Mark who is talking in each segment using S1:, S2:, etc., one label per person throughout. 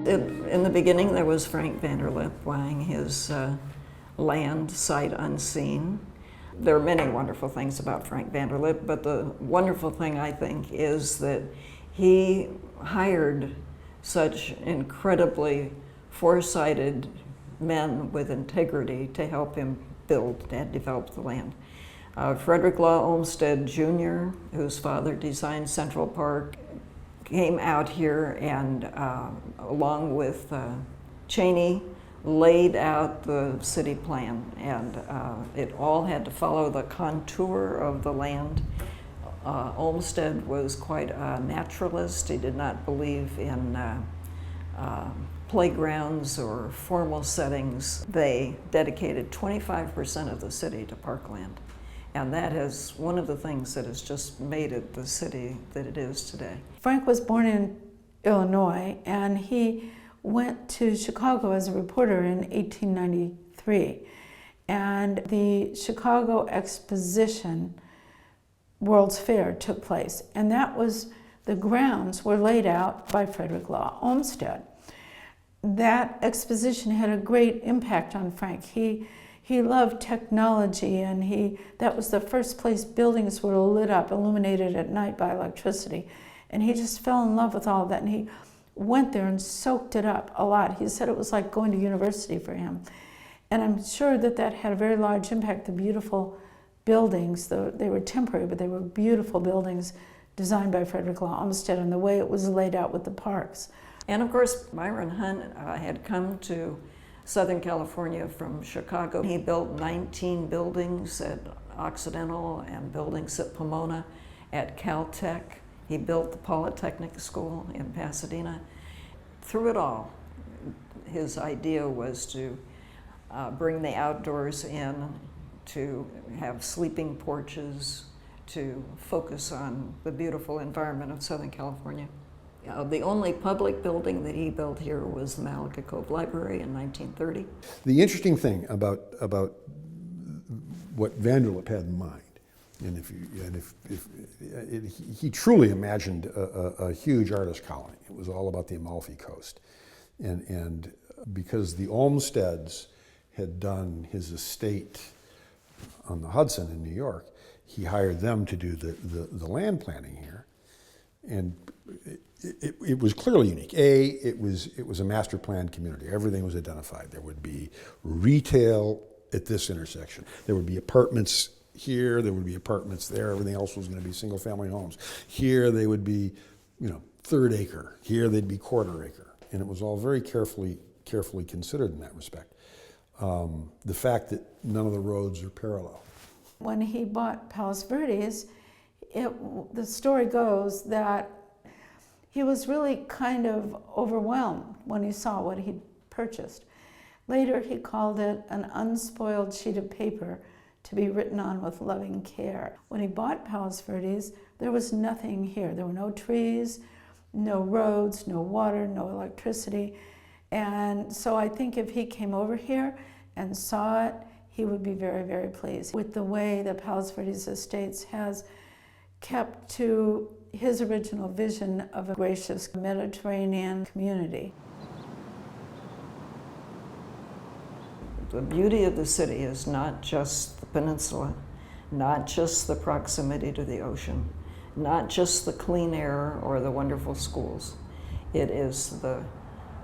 S1: In the beginning, there was Frank Vanderlip buying his land sight unseen. There are many wonderful things about Frank Vanderlip, but the wonderful thing, I think, is that he hired such incredibly foresighted men with integrity to help him build and develop the land. Frederick Law Olmsted Jr., whose father designed Central Park, came out here and, along with Cheney, laid out the city plan, and it all had to follow the contour of the land. Olmsted was quite a naturalist. He did not believe in playgrounds or formal settings. They dedicated 25% of the city to parkland. And that is one of the things that has just made it the city that it is today.
S2: Frank was born in Illinois, and he went to Chicago as a reporter in 1893. And the Chicago Exposition World's Fair took place. And that was, the grounds were laid out by Frederick Law Olmsted. That exposition had a great impact on Frank. He loved technology, and that was the first place buildings were lit up, illuminated at night by electricity. And he just fell in love with all of that, and he went there and soaked it up a lot. He said it was like going to university for him. And I'm sure that that had a very large impact. The beautiful buildings, they were temporary, but they were beautiful buildings designed by Frederick Law Olmsted, and the way it was laid out with the parks.
S1: And of course, Myron Hunt had come to Southern California from Chicago. He built 19 buildings at Occidental and buildings at Pomona, at Caltech. He built the Polytechnic School in Pasadena. Through it all, his idea was to bring the outdoors in, to have sleeping porches, to focus on the beautiful environment of Southern California. The only public building that he built here was the Malaga Cove Library in 1930.
S3: The interesting thing about what Vanderlip had in mind, he truly imagined a huge artist colony. It was all about the Amalfi Coast, and because the Olmsteds had done his estate on the Hudson in New York, he hired them to do the land planning here, and it was clearly unique. It was a master planned community. Everything was identified. There would be retail at this intersection. There would be apartments here. There would be apartments there. Everything else was going to be single family homes. Here they would be, third acre. Here they'd be quarter acre, and it was all very carefully considered in that respect. The fact that none of the roads are parallel.
S2: When he bought Palos Verdes, the story goes that he was really kind of overwhelmed when he saw what he'd purchased. Later, he called it an unspoiled sheet of paper to be written on with loving care. When he bought Palos Verdes, there was nothing here. There were no trees, no roads, no water, no electricity. And so I think if he came over here and saw it, he would be very, very pleased with the way that Palos Verdes Estates has kept to his original vision of a gracious Mediterranean community.
S1: The beauty of the city is not just the peninsula, not just the proximity to the ocean, not just the clean air or the wonderful schools. It is the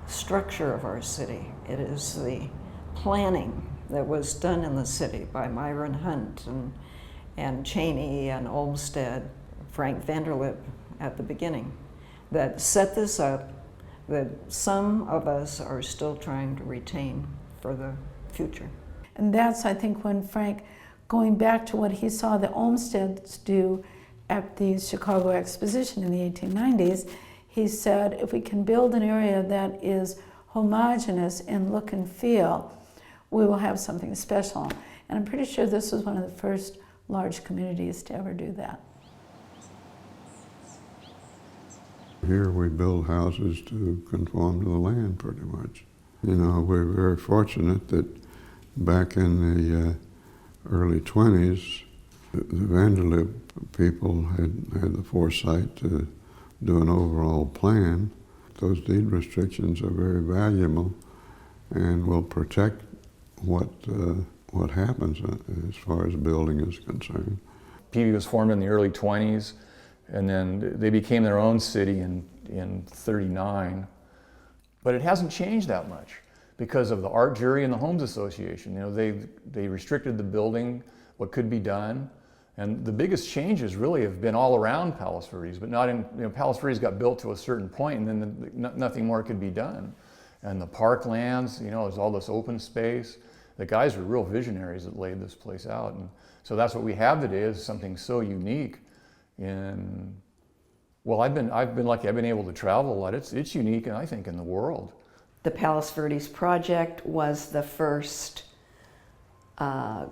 S1: structure of our city. It is the planning that was done in the city by Myron Hunt and Cheney and Olmsted, Frank Vanderlip at the beginning, that set this up, that some of us are still trying to retain for the future.
S2: And that's, I think, when Frank, going back to what he saw the Olmsteds do at the Chicago Exposition in the 1890s, he said, if we can build an area that is homogeneous in look and feel, we will have something special. And I'm pretty sure this was one of the first large communities to ever do that.
S4: Here we build houses to conform to the land pretty much. We're very fortunate that back in the early 20s, the Vanderlip people had the foresight to do an overall plan. those deed restrictions are very valuable and will protect what happens as far as building is concerned.
S5: PV was formed in the early 20s, and then they became their own city in 39. But it hasn't changed that much because of the art jury and the Homes Association. You know, they restricted the building, what could be done. And the biggest changes really have been all around Palos Verdes, but not in, you know, Palos Verdes got built to a certain point and then nothing more could be done. And the parklands, you know, there's all this open space. The guys were real visionaries that laid this place out. And so that's what we have today, is something so unique. And well, I've been lucky, I've been able to travel a lot. It's unique, and I think in the world.
S6: The Palos Verdes project was the first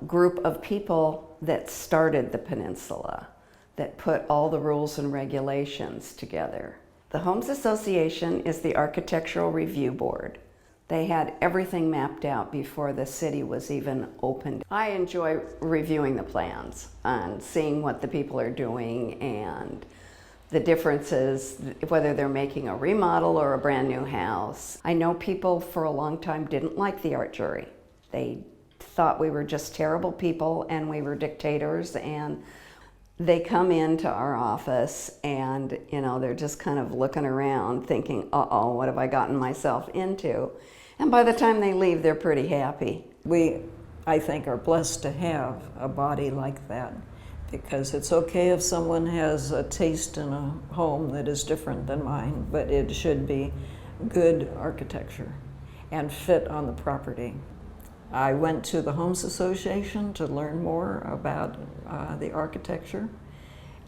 S6: group of people that started the peninsula, that put all the rules and regulations together. The Homes Association is the architectural review board. They had everything mapped out before the city was even opened. I enjoy reviewing the plans and seeing what the people are doing and the differences, whether they're making a remodel or a brand new house. I know people for a long time didn't like the art jury. They thought we were just terrible people and we were dictators, and they come into our office and, you know, they're just kind of looking around thinking, uh-oh, what have I gotten myself into? And by the time they leave, they're pretty happy.
S1: We, I think, are blessed to have a body like that, because it's okay if someone has a taste in a home that is different than mine, but it should be good architecture and fit on the property. I went to the Homes Association to learn more about the architecture.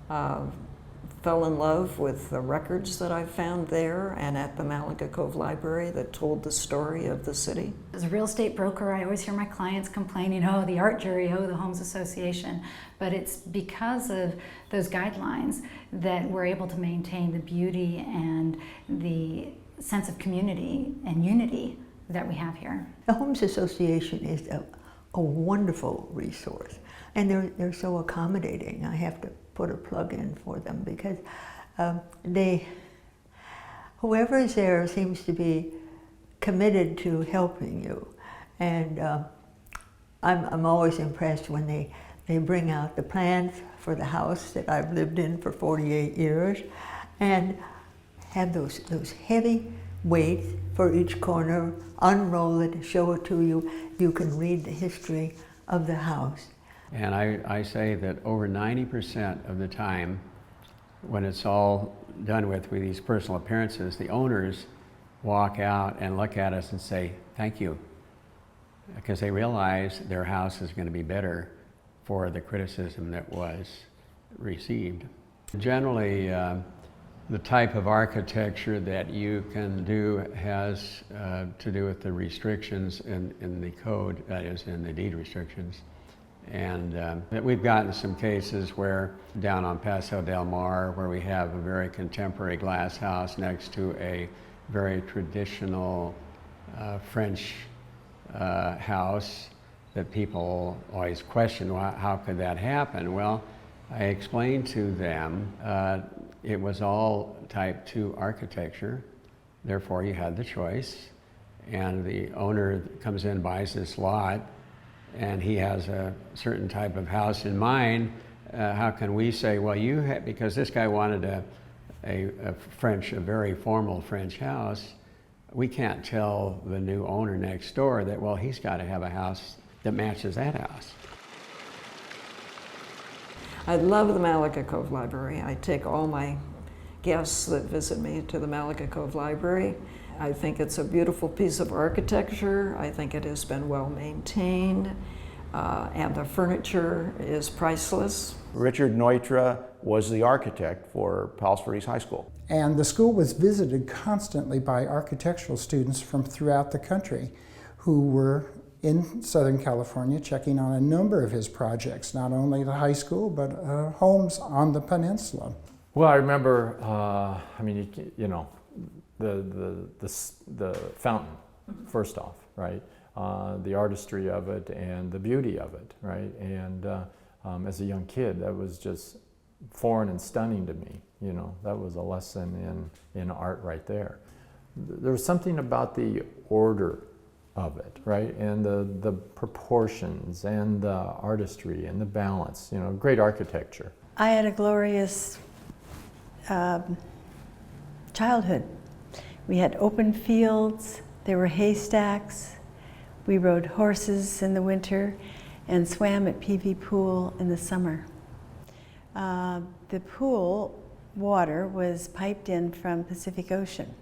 S1: Fell in love with the records that I found there and at the Malaga Cove Library that told the story of the city.
S7: As a real estate broker, I always hear my clients complaining, oh, the art jury, oh, the Homes Association. But it's because of those guidelines that we're able to maintain the beauty and the sense of community and unity that we have here.
S8: The Homes Association is a wonderful resource, and they're so accommodating. I have to put a plug in for them because whoever is there seems to be committed to helping you, and I'm always impressed when they bring out the plans for the house that I've lived in for 48 years and have those heavy weights for each corner, unroll it, show it to you. You can read the history of the house.
S9: And I say that over 90% of the time, when it's all done with these personal appearances, the owners walk out and look at us and say, thank you, because they realize their house is going to be better for the criticism that was received. Generally, the type of architecture that you can do has to do with the restrictions in the code, that is, in the deed restrictions. And we've gotten some cases where down on Paso del Mar, where we have a very contemporary glass house next to a very traditional French house, that people always question, well, how could that happen? Well, I explained to them it was all type 2 architecture, therefore you had the choice, and the owner comes in, buys this lot, and he has a certain type of house in mind. How can we say, well, because this guy wanted a very formal French house, we can't tell the new owner next door that, well, he's got to have a house that matches that house.
S1: I love the Malaga Cove Library. I take all my guests that visit me to the Malaga Cove Library. I think it's a beautiful piece of architecture. I think it has been well maintained, and the furniture is priceless.
S10: Richard Neutra was the architect for Palos Verdes High School.
S11: And the school was visited constantly by architectural students from throughout the country who were in Southern California checking on a number of his projects, not only the high school, but homes on the peninsula.
S12: Well, I remember, you know, the fountain, first off, right? The artistry of it and the beauty of it, right? And as a young kid, that was just foreign and stunning to me. You know, that was a lesson in art right there. there was something about the order of it, right? And the proportions and the artistry and the balance, you know, great architecture.
S13: I had a glorious childhood. We had open fields, there were haystacks, we rode horses in the winter and swam at PV Pool in the summer. The pool water was piped in from Pacific Ocean.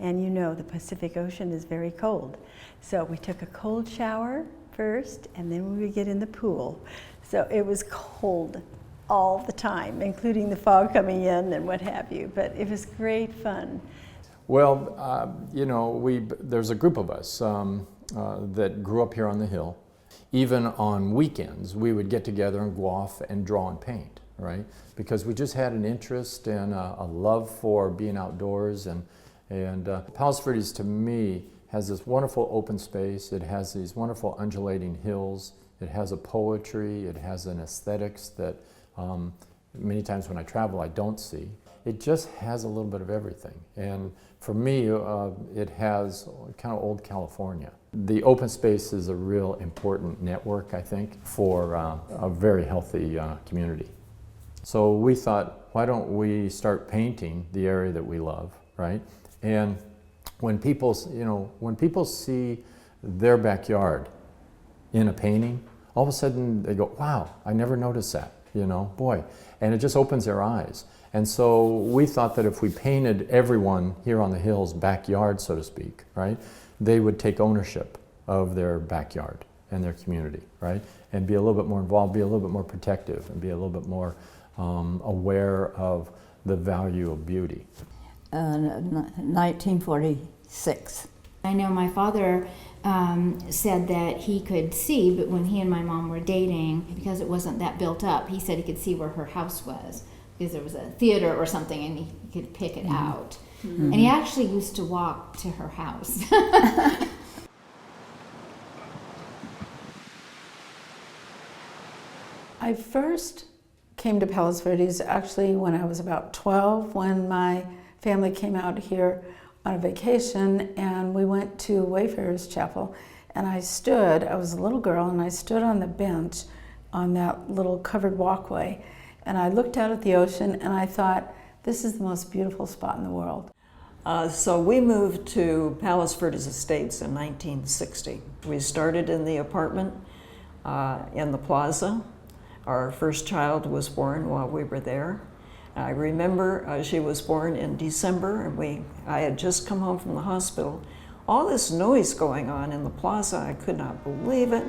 S13: And you know the Pacific Ocean is very cold. So we took a cold shower first, and then we would get in the pool. So it was cold all the time, including the fog coming in and what have you. But it was great fun.
S12: Well, you know, there's a group of us that grew up here on the hill. Even on weekends, we would get together and go off and draw and paint, right? Because we just had an interest and a love for being outdoors. And Palos Verdes, to me, has this wonderful open space. It has these wonderful undulating hills. It has a poetry. It has an aesthetics that many times when I travel I don't see. It just has a little bit of everything. And for me, it has kind of old California. The open space is a real important network, I think, for a very healthy community. So we thought, why don't we start painting the area that we love, right? And when people, you know, when people see their backyard in a painting, all of a sudden they go, wow, I never noticed that, you know, boy. And it just opens their eyes. And so we thought that if we painted everyone here on the hill's backyard, so to speak, right, they would take ownership of their backyard and their community, right, and be a little bit more involved, be a little bit more protective, and be a little bit more aware of the value of beauty.
S14: 1946.
S15: I know my father said that he could see, but when he and my mom were dating, because it wasn't that built up, he said he could see where her house was, because there was a theater or something and he could pick it out. Mm-hmm. And he actually used to walk to her house.
S2: I first came to Palos Verdes actually when I was about 12, when my family came out here on a vacation, and we went to Wayfarers Chapel, and I was a little girl, and I stood on the bench on that little covered walkway, and I looked out at the ocean, and I thought, this is the most beautiful spot in the world.
S1: So we moved to Palos Verdes Estates in 1960. We started in the apartment in the plaza. Our first child was born while we were there. I remember she was born in December, and I had just come home from the hospital. All this noise going on in the plaza, I could not believe it.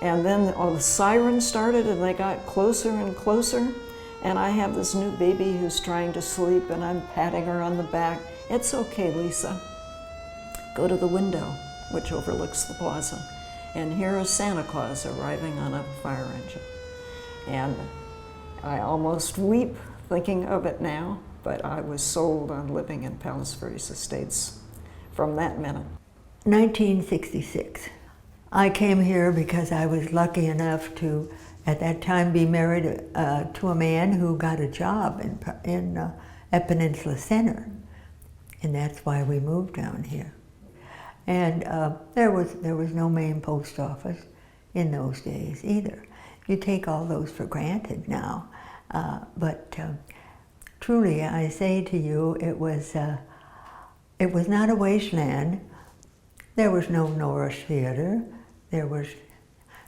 S1: And then all the sirens started, and they got closer and closer. And I have this new baby who's trying to sleep, and I'm patting her on the back. It's okay, Lisa. Go to the window, which overlooks the plaza, and here is Santa Claus arriving on a fire engine. And I almost weep thinking of it now, but I was sold on living in Palos Verdes Estates from that minute.
S8: 1966. I came here because I was lucky enough to, at that time, be married to a man who got a job at Peninsula Center, and that's why we moved down here. And there was no main post office in those days either. You take all those for granted now, but truly, I say to you, it was not a wasteland. There was no Norris Theater. There was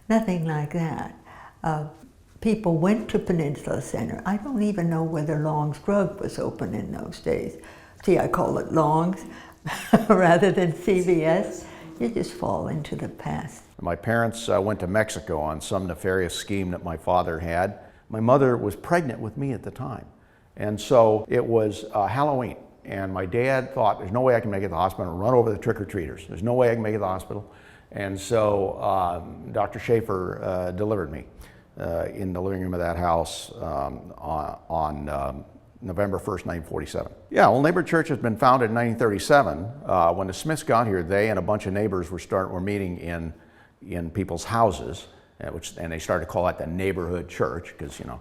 S8: nothing like that. People went to Peninsula Center. I don't even know whether Long's Drug was open in those days. See, I call it Long's rather than CVS. You just fall into the past.
S10: My parents went to Mexico on some nefarious scheme that my father had. My mother was pregnant with me at the time. And so it was Halloween. And my dad thought, there's no way I can make it to the hospital, and run over the trick-or-treaters. There's no way I can make it to the hospital. And so Dr. Schaefer delivered me in the living room of that house on November 1st, 1947. Yeah, Old Neighbor Church has been founded in 1937. When the Smiths got here, they and a bunch of neighbors were meeting in people's houses, and they started to call that the neighborhood church, because, you know,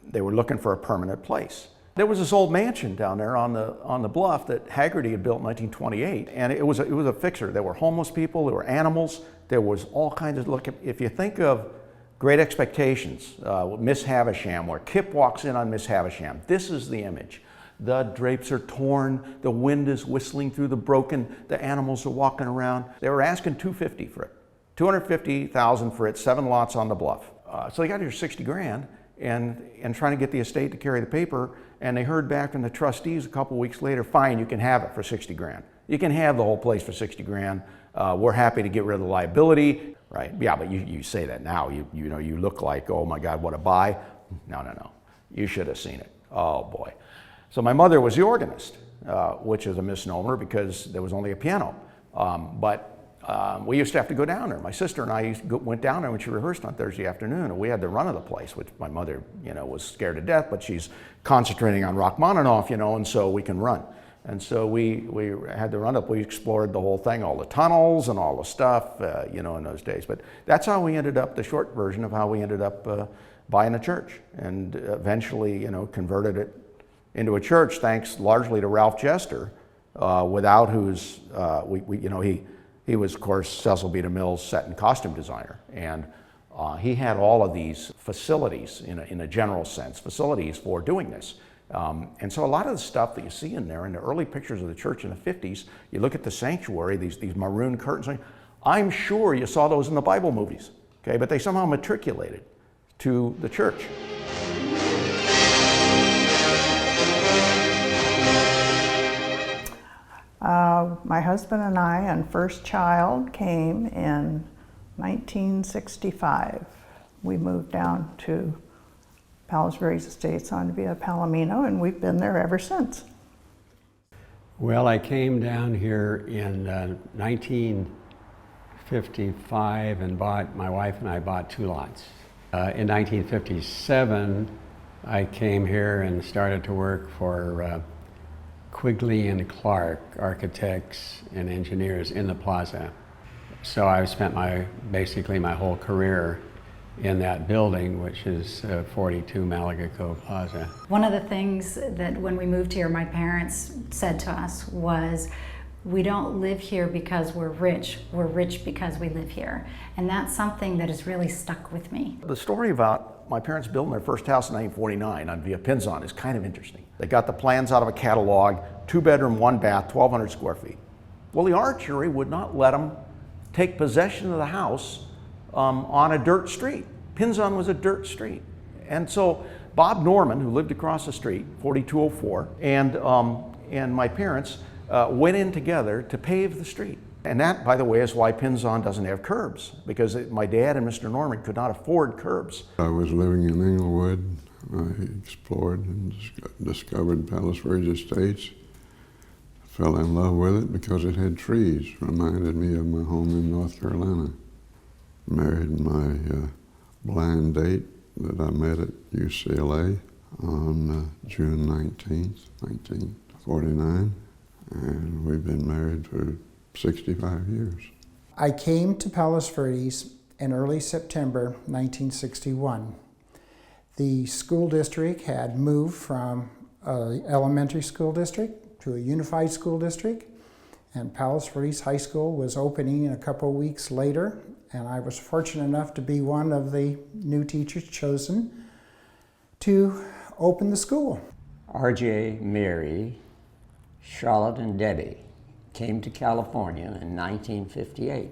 S10: they were looking for a permanent place. There was this old mansion down there on the bluff that Haggerty had built in 1928, and it was a fixer. There were homeless people, there were animals, there was all kinds of, look, if you think of Great Expectations, Miss Havisham, where Kip walks in on Miss Havisham, this is the image. The drapes are torn, the wind is whistling through the animals are walking around. They were asking $250 for it, $250,000 for it, 7 lots on the bluff. So they got here 60 grand and trying to get the estate to carry the paper, and they heard back from the trustees a couple weeks later, fine, you can have it for 60 grand. You can have the whole place for 60 grand. We're happy to get rid of the liability. Right, yeah, but you say that now, you know, you look like, oh my God, what a buy. No. You should have seen it. Oh boy. So my mother was the organist, which is a misnomer because there was only a piano. We used to have to go down there. My sister and I went down there when she rehearsed on Thursday afternoon, and we had the run of the place, which my mother, you know, was scared to death, but she's concentrating on Rachmaninoff, you know, and so we can run. And so we had the run up. We explored the whole thing, all the tunnels and all the stuff, you know, in those days. But that's how we ended up, the short version of how we ended up buying a church, and eventually, you know, converted it into a church, thanks largely to Ralph Jester, without whose, you know, he was, of course, Cecil B. DeMille's set and costume designer. And he had all of these facilities, in a general sense, facilities for doing this. And so a lot of the stuff that you see in there, in the early pictures of the church in the 50s, you look at the sanctuary, these maroon curtains, I'm sure you saw those in the Bible movies, okay? But they somehow matriculated to the church.
S16: My husband and I and first child came in 1965. We moved down to Palos Verdes Estates on via Palomino, and we've been there ever since.
S9: Well, I came down here in 1955 and my wife and I bought 2 lots. In 1957, I came here and started to work for Quigley and Clark, architects and engineers in the plaza. So I've spent basically my whole career in that building, which is 42 Malaga Cove Plaza.
S7: One of the things that when we moved here, my parents said to us was, we don't live here because we're rich because we live here. And that's something that has really stuck with me.
S10: The story about my parents building their first house in 1949 on Via Pinzon is kind of interesting. They got the plans out of a catalog, 2-bedroom, 1-bath, 1,200 square feet. Well, the art jury would not let them take possession of the house on a dirt street. Pinzon was a dirt street. And so Bob Norman, who lived across the street, 4204, and my parents went in together to pave the street. And that, by the way, is why Pinzon doesn't have curbs, because my dad and Mr. Norman could not afford curbs.
S4: I was living in Englewood. I explored and discovered Palos Verdes Estates. Fell in love with it because it had trees. Reminded me of my home in North Carolina. Married my blind date that I met at UCLA on June 19th, 1949. And we've been married for 65 years.
S11: I came to Palos Verdes in early September 1961. The school district had moved from an elementary school district to a unified school district, and Palos Verdes High School was opening a couple weeks later, and I was fortunate enough to be one of the new teachers chosen to open the school.
S17: RJ, Mary, Charlotte, and Debbie came to California in 1958.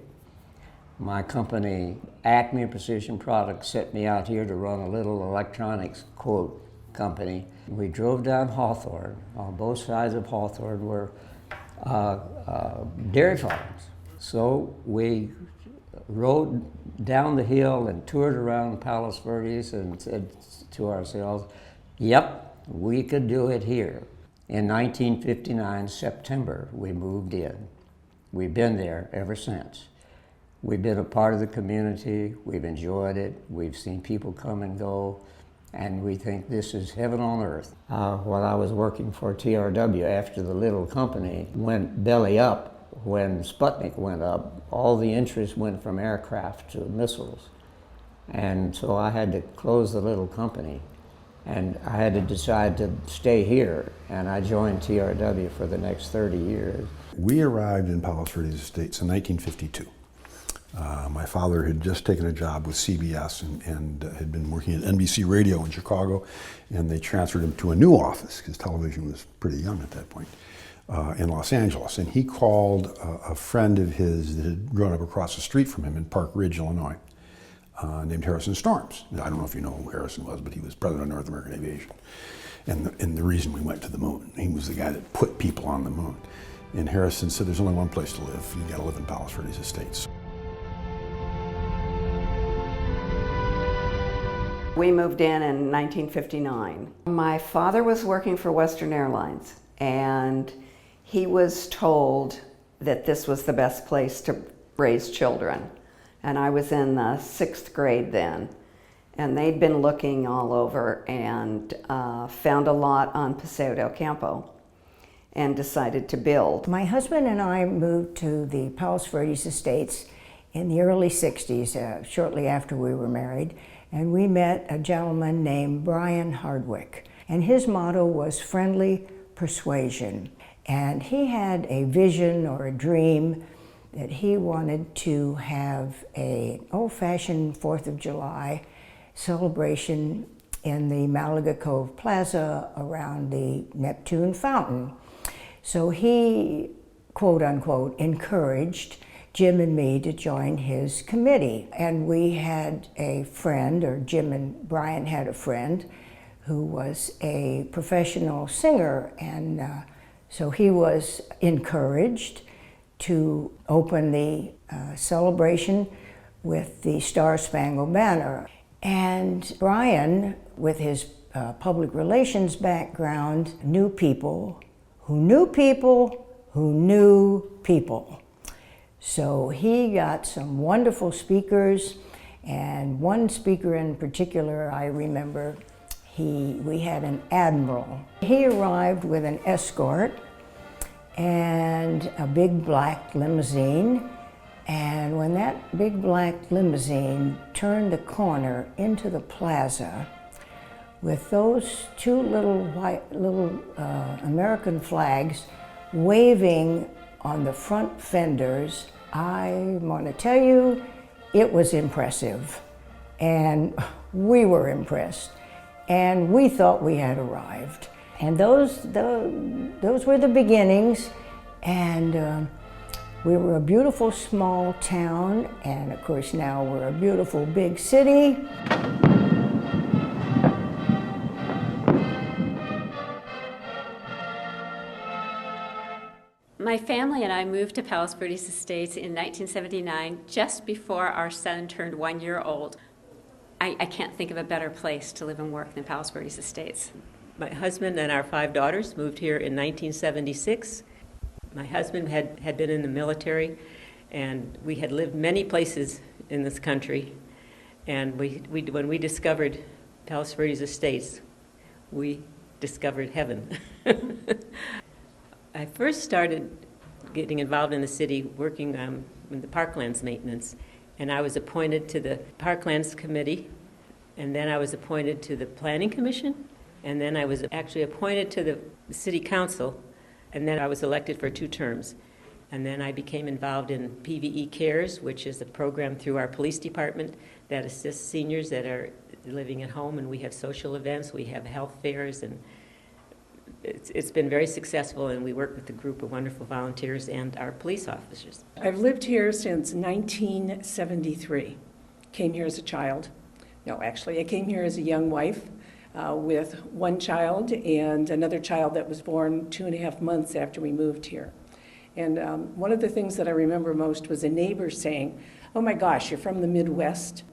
S17: My company, Acme Precision Products, sent me out here to run a little electronics quote company. We drove down Hawthorne. On both sides of Hawthorne were dairy farms. So we rode down the hill and toured around Palos Verdes and said to ourselves, yep, we could do it here. In 1959, September, we moved in. We've been there ever since. We've been a part of the community, we've enjoyed it, we've seen people come and go, and we think this is heaven on earth. When I was working for TRW, after the little company went belly up, when Sputnik went up, all the interest went from aircraft to missiles. And so I had to close the little company. And I had to decide to stay here, and I joined TRW for the next 30 years.
S3: We arrived in Palos Verdes Estates in 1952. My father had just taken a job with CBS and had been working at NBC Radio in Chicago, and they transferred him to a new office, because television was pretty young at that point, in Los Angeles. And he called a friend of his that had grown up across the street from him in Park Ridge, Illinois, named Harrison Storms. I don't know if you know who Harrison was, but he was president of North American Aviation. And the reason we went to the moon, he was the guy that put people on the moon. And Harrison said, there's only one place to live. You gotta live in Palos Verdes Estates.
S6: We moved in 1959. My father was working for Western Airlines, and he was told that this was the best place to raise children. And I was in the 6th grade then. And they'd been looking all over and found a lot on Paseo del Campo and decided to build.
S14: My husband and I moved to the Palos Verdes Estates in the early 60s, shortly after we were married. And we met a gentleman named Brian Hardwick. And his motto was friendly persuasion. And he had a vision or a dream that he wanted to have an old-fashioned 4th of July celebration in the Malaga Cove Plaza around the Neptune Fountain. So he, quote unquote, encouraged Jim and me to join his committee. And we had a friend, or Jim and Brian had a friend, who was a professional singer. And so he was encouraged to open the celebration with the Star Spangled Banner. And Brian, with his public relations background, knew people who knew people who knew people. So he got some wonderful speakers, and one speaker in particular I remember, we had an admiral. He arrived with an escort and a big black limousine. And when that big black limousine turned the corner into the plaza with those two little American flags waving on the front fenders, I want to tell you, it was impressive. And we were impressed. And we thought we had arrived. And those were the beginnings. And we were a beautiful small town, and of course now we're a beautiful big city.
S18: My family and I moved to Palos Verdes Estates in 1979, just before our son turned 1 year old. I can't think of a better place to live and work than Palos Verdes Estates.
S19: My husband and our 5 daughters moved here in 1976. My husband had been in the military, and we had lived many places in this country. And when we discovered Palos Verdes Estates, we discovered heaven. I first started getting involved in the city working in the parklands maintenance, and I was appointed to the Parklands Committee, and then I was appointed to the Planning Commission, and then I was actually appointed to the City Council, and then I was elected for 2 terms. And then I became involved in PVE Cares, which is a program through our police department that assists seniors that are living at home, and we have social events, we have health fairs, and it's been very successful, and we work with a group of wonderful volunteers and our police officers.
S20: I've lived here since 1973. Came here as a child. No, actually, I came here as a young wife with 1 child and another child that was born 2.5 months after we moved here. And one of the things that I remember most was a neighbor saying, "Oh my gosh, you're from the Midwest."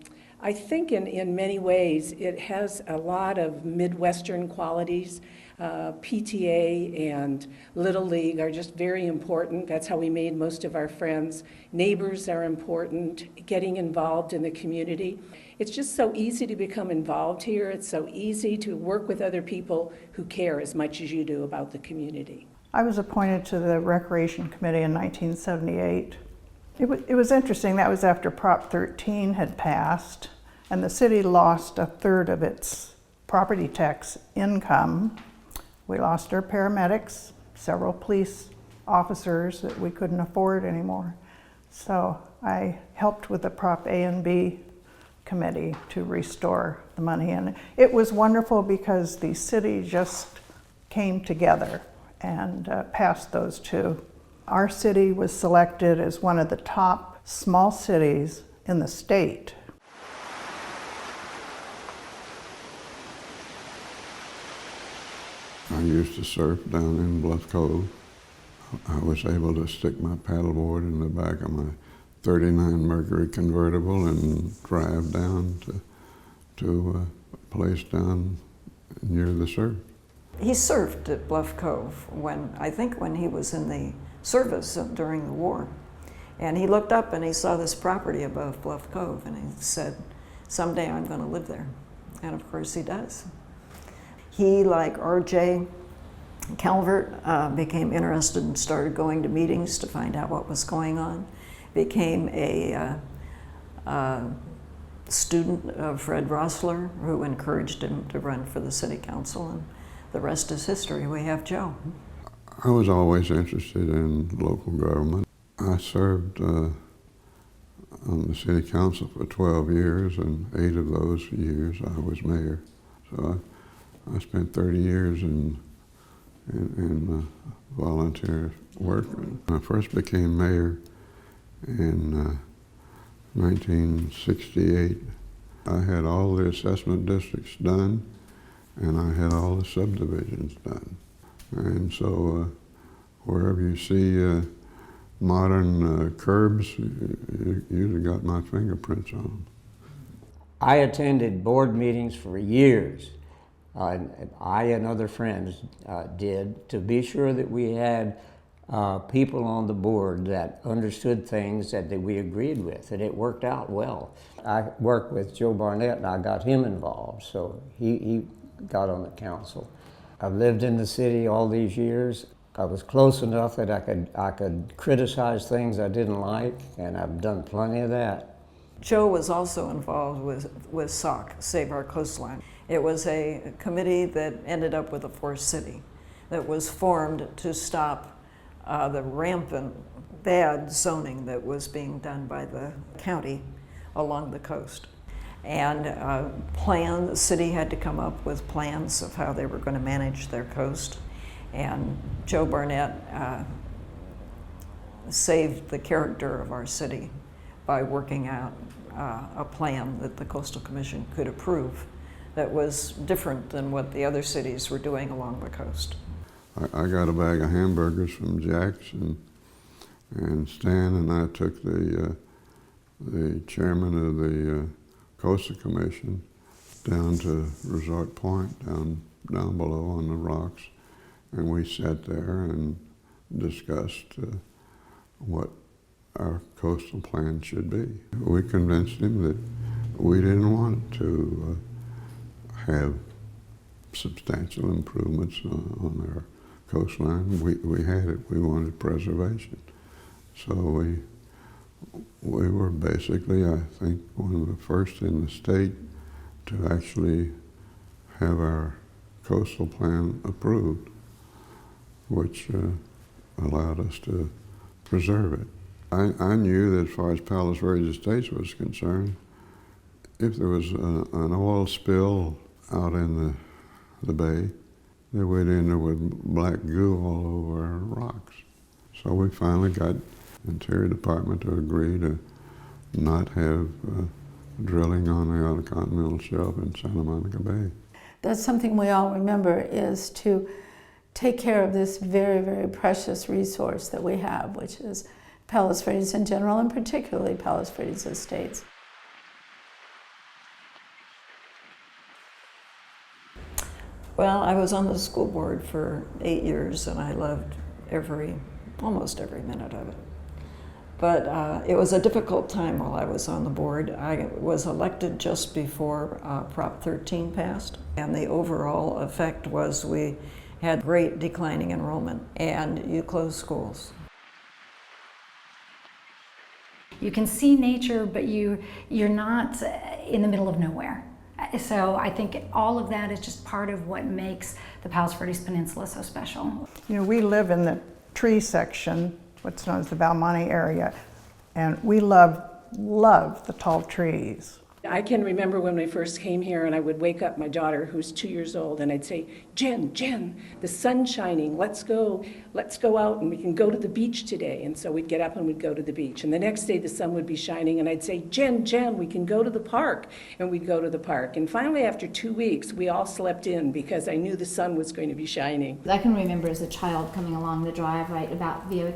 S20: I think in many ways it has a lot of Midwestern qualities. PTA and Little League are just very important. That's how we made most of our friends. Neighbors are important, getting involved in the community. It's just so easy to become involved here. It's so easy to work with other people who care as much as you do about the community.
S16: I was appointed to the Recreation Committee in 1978. It was interesting. That was after Prop 13 had passed, and the city lost 1/3 of its property tax income. We lost our paramedics, several police officers that we couldn't afford anymore. So I helped with the Prop A and B committee to restore the money. And it was wonderful because the city just came together and passed those two. Our city was selected as one of the top small cities in the state.
S4: I used to surf down in Bluff Cove. I was able to stick my paddleboard in the back of my 39 Mercury convertible and drive down to a place down near the surf.
S1: He surfed at Bluff Cove I think when he was in the service during the war. And he looked up and he saw this property above Bluff Cove and he said, someday I'm going to live there. And of course he does. He, like R.J. Calvert, became interested and started going to meetings to find out what was going on. Became a student of Fred Rossler, who encouraged him to run for the city council, and the rest is history. We have Joe.
S4: I was always interested in local government. I served on the city council for 12 years, and 8 of those years I was mayor. So I spent 30 years in volunteer work. When I first became mayor in 1968, I had all the assessment districts done, and I had all the subdivisions done. And so wherever you see modern curbs, you usually got my fingerprints on them.
S17: I attended board meetings for years. I and other friends did, to be sure that we had people on the board that understood things that we agreed with, and it worked out well. I worked with Joe Barnett and I got him involved, so he got on the council. I've lived in the city all these years. I was close enough that I could criticize things I didn't like, and I've done plenty of that.
S1: Joe was also involved with SOC, Save Our Coastline. It was a committee that ended up with a fourth city that was formed to stop the rampant bad zoning that was being done by the county along the coast. And the city had to come up with plans of how they were going to manage their coast. And Joe Barnett saved the character of our city by working out a plan that the Coastal Commission could approve that was different than what the other cities were doing along the coast.
S4: I got a bag of hamburgers from Jack's, and Stan and I took the chairman of the Coastal Commission down to Resort Point, down below on the rocks, and we sat there and discussed what our coastal plan should be. We convinced him that we didn't want to have substantial improvements on our coastline. We had it. We wanted preservation. So we were basically, I think, one of the first in the state to actually have our coastal plan approved, which allowed us to preserve it. I knew that as far as Palos Verdes Estates was concerned, if there was an oil spill out in the bay, they would end up with black goo all over our rocks. So we finally got the Interior Department to agree to not have drilling on the Outer Continental Shelf in Santa Monica Bay.
S2: That's something we all remember, is to take care of this very, very precious resource that we have, which is Palos Verdes in general, and particularly Palos Verdes Estates.
S1: Well, I was on the school board for 8 years, and I loved almost every minute of it. But it was a difficult time while I was on the board. I was elected just before Prop 13 passed, and the overall effect was we had great declining enrollment, and you closed schools.
S7: You can see nature, but you're not in the middle of nowhere. So I think all of that is just part of what makes the Palos Verdes Peninsula so special.
S16: You know, we live in the tree section, what's known as the Balmonte area, and we love the tall trees.
S20: I can remember when we first came here and I would wake up my daughter who's 2 years old and I'd say, Jen, the sun's shining, let's go out and we can go to the beach today. And so we'd get up and we'd go to the beach. And the next day the sun would be shining and I'd say, Jen, we can go to the park. And we'd go to the park. And finally after 2 weeks, we all slept in because I knew the sun was going to be shining.
S15: I can remember as a child coming along the drive, right, about via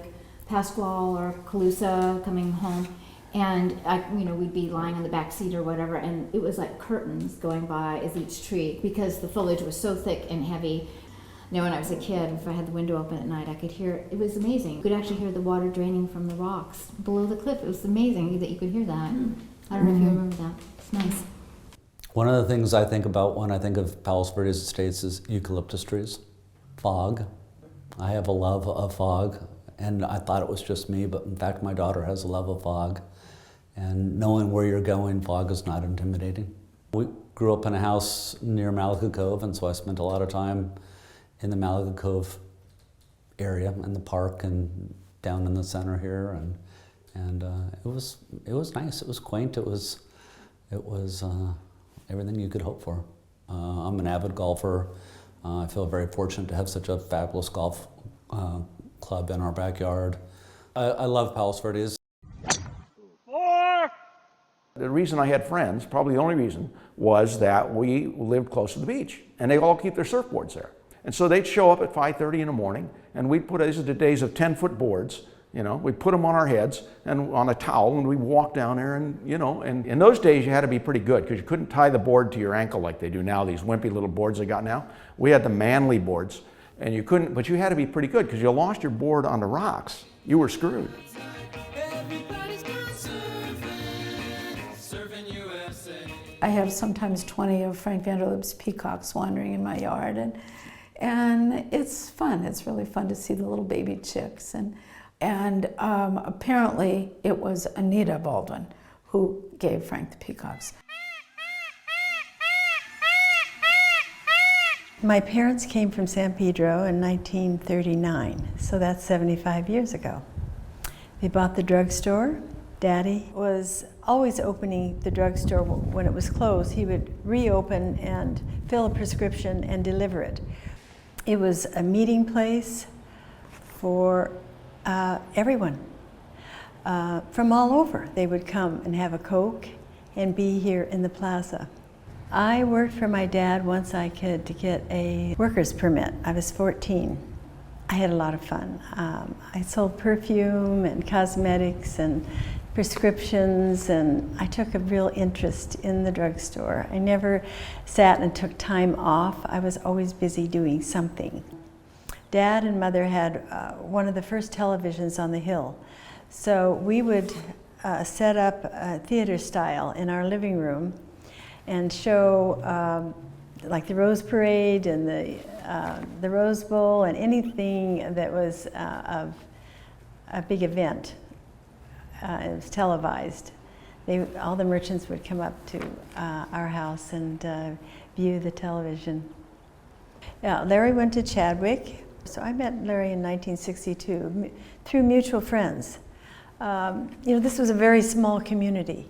S15: Pasquale or Calusa coming home. And we'd be lying in the back seat or whatever, and it was like curtains going by as each tree because the foliage was so thick and heavy. You know, when I was a kid, if I had the window open at night, I could hear, it was amazing. You could actually hear the water draining from the rocks below the cliff. It was amazing that you could hear that. I don't know if you remember that. It's nice.
S21: One of the things I think about when I think of Palos Verdes Estates is eucalyptus trees, fog. I have a love of fog, and I thought it was just me, but in fact my daughter has a love of fog. And knowing where you're going, fog is not intimidating. We grew up in a house near Malaga Cove, and so I spent a lot of time in the Malaga Cove area, in the park and down in the center here, and it was nice. It was quaint. It was everything you could hope for. I'm an avid golfer. I feel very fortunate to have such a fabulous golf club in our backyard. I love Palos Verdes.
S10: The reason I had friends, probably the only reason, was that we lived close to the beach and they all keep their surfboards there. And so they'd show up at 5:30 in the morning and we'd put, these are the days of 10-foot boards, you know, we'd put them on our heads and on a towel and we'd walk down there and, you know, and in those days you had to be pretty good because you couldn't tie the board to your ankle like they do now, these wimpy little boards they got now. We had the manly boards and you couldn't, but you had to be pretty good because you lost your board on the rocks, you were screwed.
S2: I have sometimes 20 of Frank Vanderlip's peacocks wandering in my yard, and it's fun. It's really fun to see the little baby chicks. And apparently it was Anita Baldwin who gave Frank the peacocks.
S13: My parents came from San Pedro in 1939, so that's 75 years ago. They bought the drugstore. Daddy was always opening the drugstore when it was closed. He would reopen and fill a prescription and deliver it. It was a meeting place for everyone from all over. They would come and have a Coke and be here in the plaza. I worked for my dad once I could to get a worker's permit. I was 14. I had a lot of fun. I sold perfume and cosmetics and prescriptions, and I took a real interest in the drugstore. I never sat and took time off. I was always busy doing something. Dad and Mother had one of the first televisions on the hill. So we would set up theater style in our living room and show like the Rose Parade and the Rose Bowl and anything that was of a big event. It was televised. All the merchants would come up to our house and view the television. Yeah, Larry went to Chadwick. So I met Larry in 1962 through mutual friends. This was a very small community.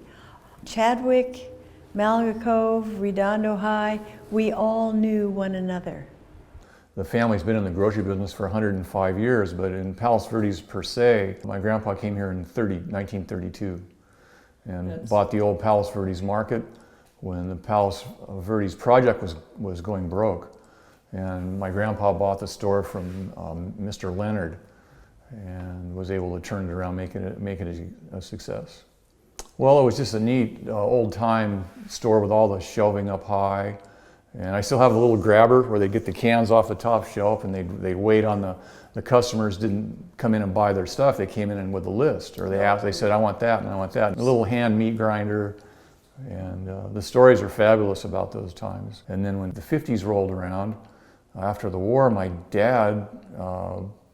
S13: Chadwick, Malaga Cove, Redondo High, we all knew one another.
S5: The family's been in the grocery business for 105 years, but in Palos Verdes per se, my grandpa came here in 1932 and bought the old Palos Verdes market when the Palos Verdes project was going broke. And my grandpa bought the store from Mr. Leonard and was able to turn it around, make it a success. Well, it was just a neat old-time store with all the shelving up high. And I still have a little grabber where they get the cans off the top shelf and they'd wait on the customers didn't come in and buy their stuff. They came in with a list, or they said, I want that and I want that. And a little hand meat grinder. And the stories are fabulous about those times. And then when the 50s rolled around, after the war, my dad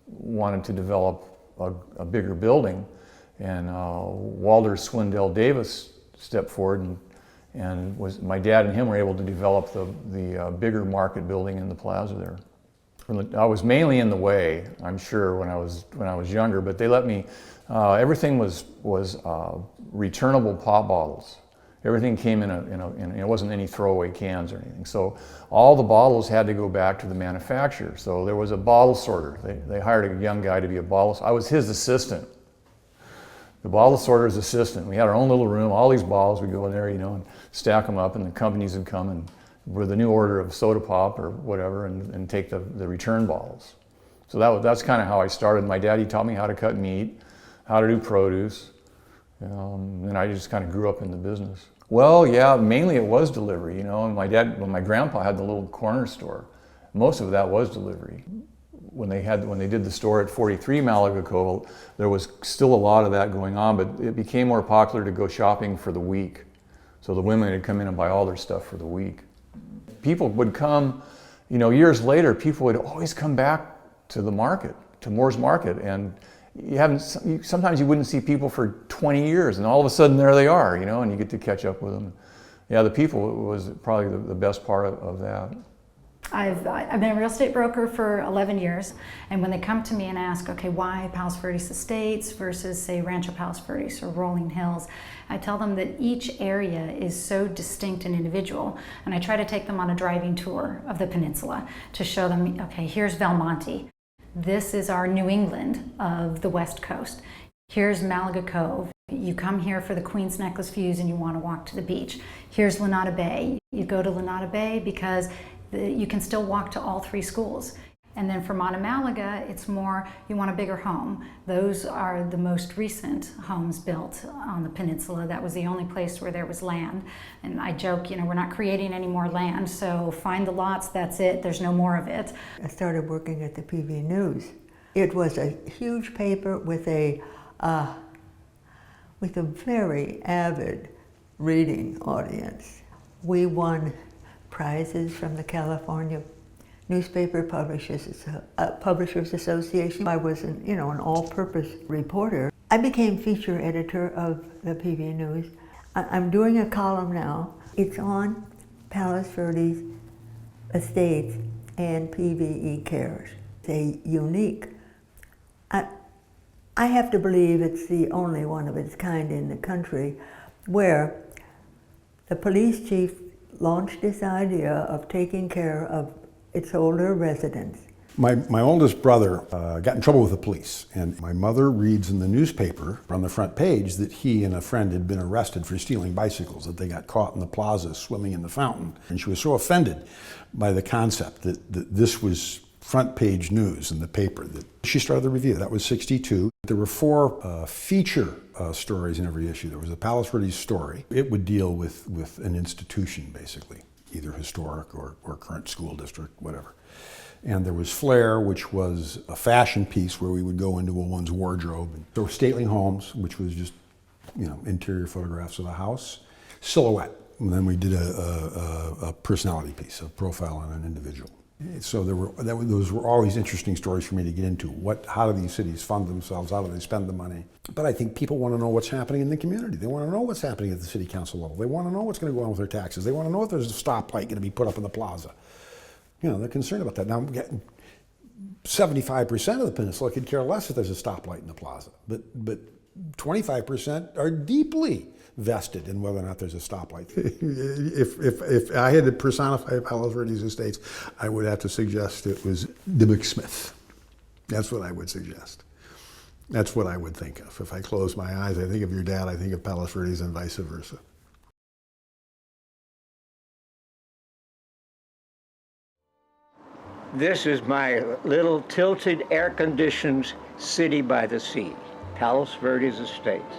S5: wanted to develop a bigger building. And Walter Swindell Davis stepped forward And my dad and him were able to develop the bigger market building in the plaza there. I was mainly in the way, I'm sure, when I was younger, but they let me. Everything was returnable pop bottles. Everything came in it wasn't any throwaway cans or anything. So all the bottles had to go back to the manufacturer. So there was a bottle sorter. They hired a young guy to be a bottle. I was his assistant. The bottle sorter's assistant. We had our own little room. All these bottles, we'd go in there, and stack them up, and the companies would come and with a new order of soda pop or whatever, and take the return bottles. So that's kind of how I started. My daddy taught me how to cut meat, how to do produce, and I just kind of grew up in the business. Well, yeah, mainly it was delivery, and my grandpa had the little corner store. Most of that was delivery. When they did the store at 43 Malaga Cove, there was still a lot of that going on, but it became more popular to go shopping for the week. So the women would come in and buy all their stuff for the week. People would come, years later, people would always come back to the market, to Moore's Market, and sometimes you wouldn't see people for 20 years, and all of a sudden there they are, and you get to catch up with them. Yeah, the people was probably the best part of that.
S7: I've been a real estate broker for 11 years, and when they come to me and ask, okay, why Palos Verdes Estates versus, say, Rancho Palos Verdes or Rolling Hills, I tell them that each area is so distinct and individual, and I try to take them on a driving tour of the peninsula to show them, okay, here's Belmonte. This is our New England of the West Coast. Here's Malaga Cove. You come here for the Queen's Necklace views and you want to walk to the beach. Here's Lanada Bay. You go to Lanada Bay because you can still walk to all three schools. And then for Monte Malaga, it's more, you want a bigger home. Those are the most recent homes built on the peninsula. That was the only place where there was land. And I joke, we're not creating any more land, so find the lots, that's it, there's no more of it.
S8: I started working at the PV News. It was a huge paper with a very avid reading audience. We won prizes from the California Newspaper Publishers Association. I was an all-purpose reporter. I became feature editor of the PV News. I'm doing a column now. It's on Palos Verdes Estates and PVE Cares. It's unique. I have to believe it's the only one of its kind in the country where the police chief launched this idea of taking care of its older residents.
S3: My oldest brother got in trouble with the police, and my mother reads in the newspaper on the front page that he and a friend had been arrested for stealing bicycles, that they got caught in the plaza swimming in the fountain. And she was so offended by the concept that this was front page news in the paper that she started the review. That was '62. There were 4 feature stories in every issue. There was a Palos Verdes story. It would deal with an institution, basically, either historic or current school district, whatever. And there was Flair, which was a fashion piece where we would go into a one's wardrobe. And there were Stately Homes, which was just, interior photographs of the house. Silhouette, and then we did a personality piece, a profile on an individual. So those were always interesting stories for me to get into. How do these cities fund themselves? How do they spend the money? But I think people want to know what's happening in the community. They want to know what's happening at the city council level. They want to know what's going to go on with their taxes. They want to know if there's a stoplight going to be put up in the plaza. They're concerned about that. Now, 75% of the peninsula could care less if there's a stoplight in the plaza, but 25% are deeply vested in whether or not there's a stoplight. If I had to personify Palos Verdes Estates, I would have to suggest it was Dybbuk Smith. That's what I would suggest. That's what I would think of. If I close my eyes, I think of your dad, I think of Palos Verdes, and vice versa.
S12: This is my little tilted air-conditioned city by the sea, Palos Verdes Estates.